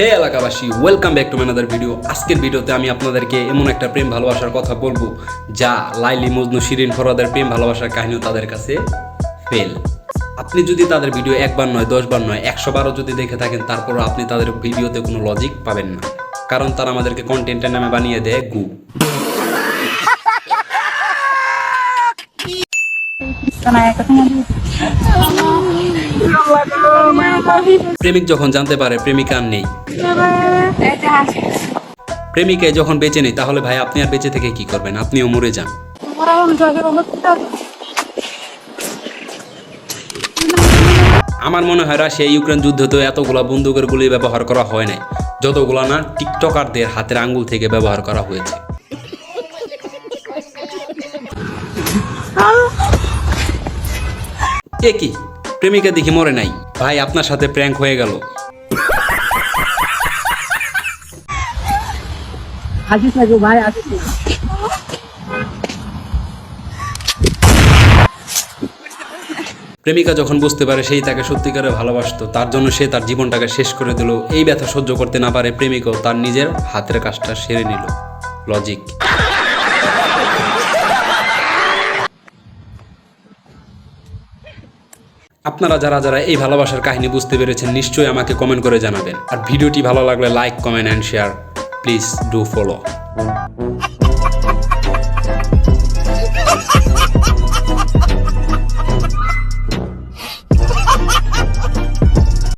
হে এলাকাবাসী, welcome back to ম্যানাদার video. আজকের ভিডিওতে আমি আপনাদেরকে এমন একটা প্রেম ভালোবাসার কথা বলবো যা লাইলি মজনু শিরিন ফরহাদের প্রেম ভালোবাসার কাহিনীও তাদের কাছে ফেল। আপনি যদি তাদের ভিডিও একবার নয় 10 বার নয় 100বারও যদি দেখে থাকেন, তারপরও আপনি তাদের ভিডিওতে কোনো লজিক পাবেন না, কারণ তারা আমাদেরকে কন্টেন্টের নামে বানিয়ে দেয় গু। প্রেমিক যখন জানতে পারে প্রেমিকা আর নেই, প্রেমিকায় যখন বেঁচে নেই, তাহলে ভাই আপনি আর বেঁচে থেকে কি করবেন? আপনিও মরে যান। আমার মনে হয় রাশিয়া ইউক্রেন যুদ্ধে এতগুলা বন্দুকের গুলি ব্যবহার করা হয় নাই, যতগুলা না টিকটকারদের হাতের আঙ্গুল থেকে ব্যবহার করা হয়েছে। এ কি, প্রেমিকা দেখি মরে নাই? ভাই আপনার সাথে প্র্যাঙ্ক হয়ে গেল। প্রেমিকা যখন বুঝতে পারে সেই তাকে সত্যিকারে ভালোবাসতো, তার জন্য সে তার জীবনটাকে শেষ করে দিল, এই ব্যথা সহ্য করতে না পারে প্রেমিকাও তার নিজের হাতের কাজটা সেরে নিল। লজিক। আপনারা যারা যারা এই ভালোবাসার কাহিনী বুঝতে পেরেছেন, নিশ্চয়ই আমাকে কমেন্ট করে জানাবেন। আর ভিডিওটি ভালো লাগলে like, comment and share. Please do follow.